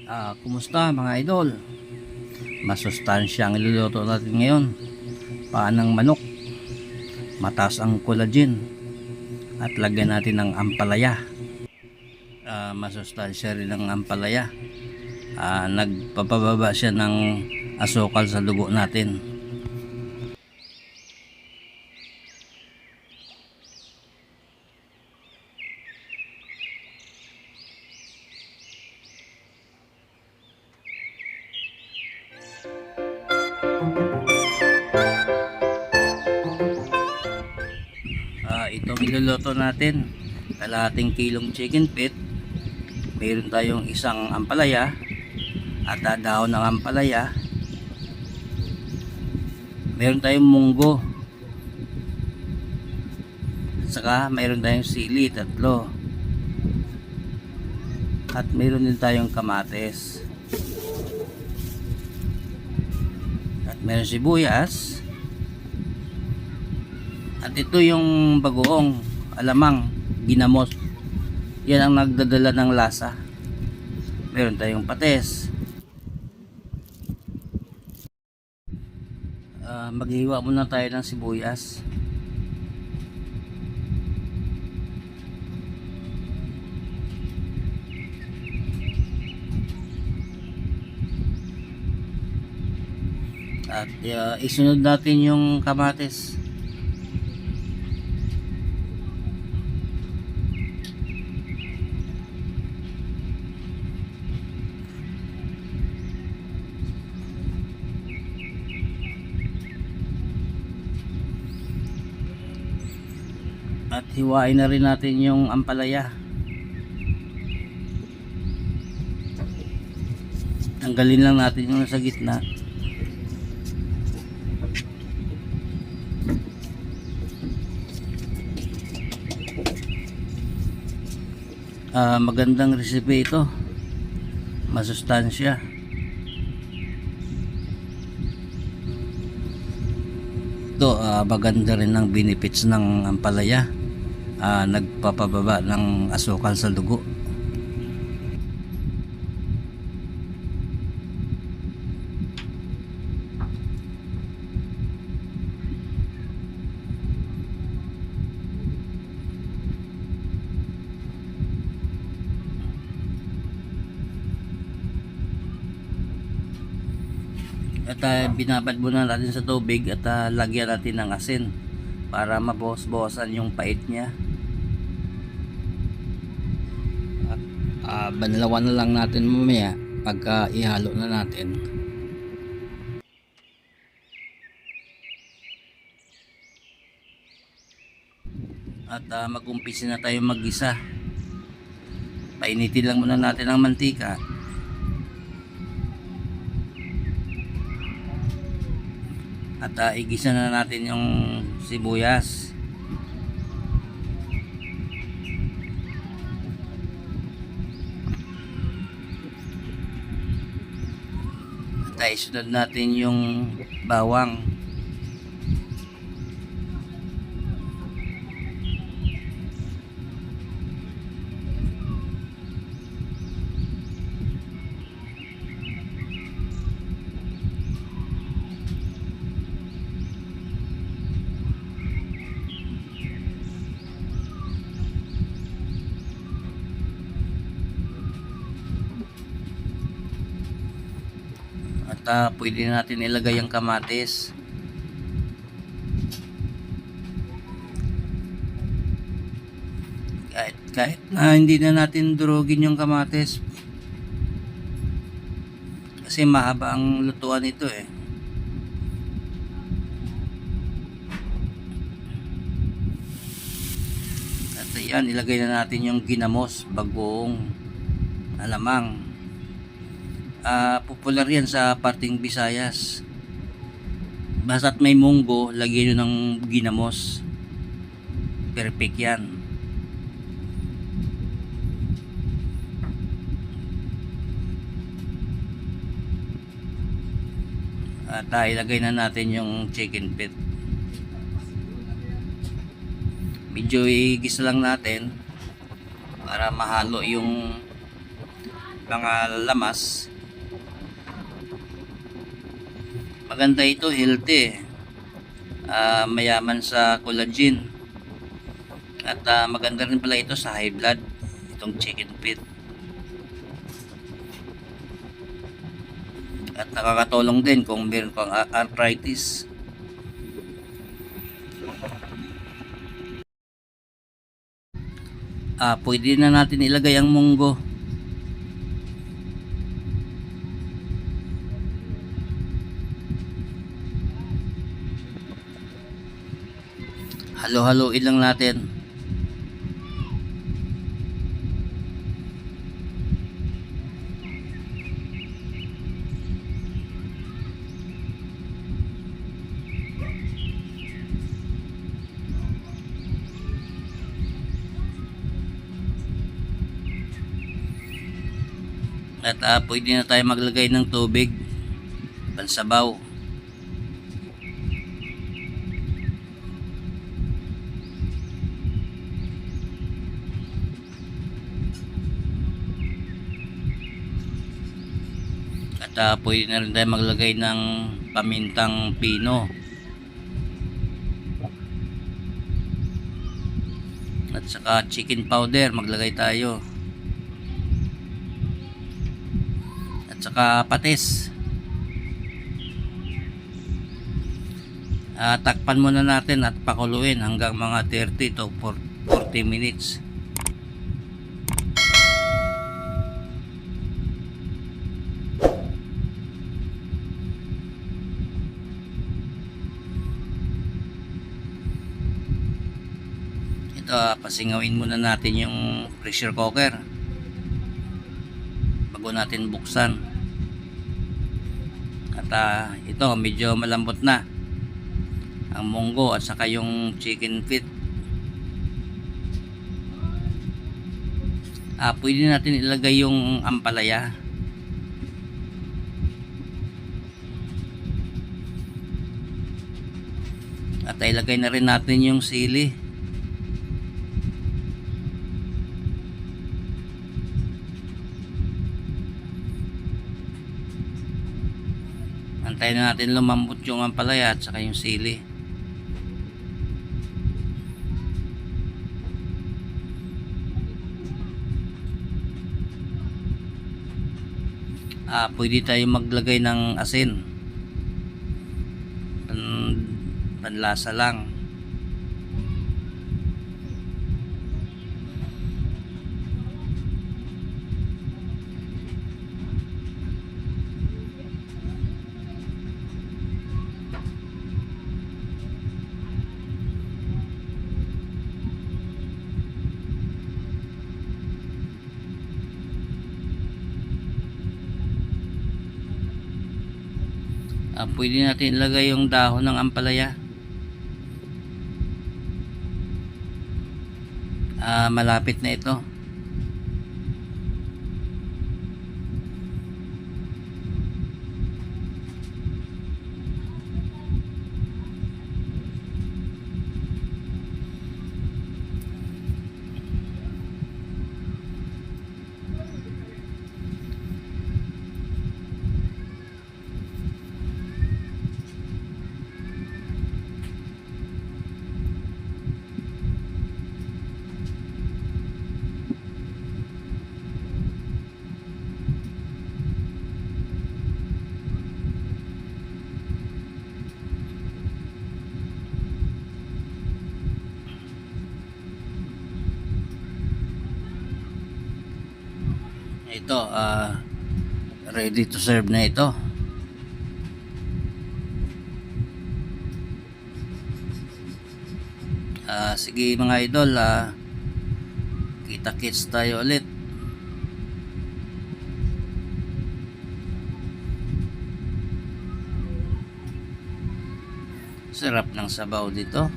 Kumusta mga idol? Masustansya ang iluluto natin ngayon. Paanang manok, mataas ang collagen, at lagyan natin ng ampalaya. Masustansya rin ang ampalaya. Nagpapababa siya ng asukal sa dugo natin. Itong iluluto natin, kalahating kilong chicken feet, mayroon tayong isang ampalaya at dahon ng ampalaya, mayroon tayong munggo, saka mayroon tayong sili, 3, at mayroon din tayong kamatis, at mayroon sibuyas. At ito yung bagoong alamang ginamos. Yan ang nagdadala ng lasa. Meron tayong patis. Maghiwa muna tayo ng sibuyas. At isunod natin yung kamatis. At hiwain na rin natin yung ampalaya. Tanggalin lang natin yung nasa gitna. Magandang recipe ito. Masustansya. Ito, maganda rin ang benefits ng ampalaya. Nagpapababa ng asukal sa dugo. At binabad muna natin sa tubig at lagyan natin ng asin para mabawas-bawasan yung pait niya. Banlawan na lang natin mamaya pagka ihalo na natin. At mag-umpisa na tayo mag-gisa. Painitin lang muna natin ang mantika. At igisa na natin yung sibuyas. At isunod natin yung bawang. At pwede natin ilagay ang kamatis. Kahit na hindi na natin durugin yung kamatis kasi mahaba ang lutuan nito eh. At ayan, ilagay na natin yung ginamos, bagoong alamang. Popular yan sa parting Visayas. Basta't may munggo, lagyan nyo ng ginamos. Perfect yan. At ilagay na natin yung chicken feet. Medyo igisa lang natin para mahalo yung mga lamas. Maganda ito, healthy, mayaman sa collagen, at maganda rin pala ito sa high blood, itong chicken feet, at nakakatulong din kung meron kang arthritis. Pwede na natin ilagay ang munggo. Halo-haloin lang natin. At pwede na tayo maglagay ng tubig pansabaw. At pwede na rin tayo maglagay ng pamintang pino. At saka chicken powder maglagay tayo. At saka patis. Takpan muna natin at pakuluin hanggang mga 30 to 40 minutes. Ito, pasingawin muna natin yung pressure cooker bago natin buksan. At ito, medyo malambot na ang munggo at saka yung chicken feet. Pwede natin ilagay yung ampalaya. At ilagay na rin natin yung sili. Antayin na natin lumambot yung ampalaya at saka yung sili. Pwede tayo maglagay ng asin, panlasa lang. Pwede natin ilagay yung dahon ng ampalaya. Malapit na ito. Ito, ready to serve na ito. Sige mga idol, kita-kits tayo ulit. Sarap ng sabaw dito.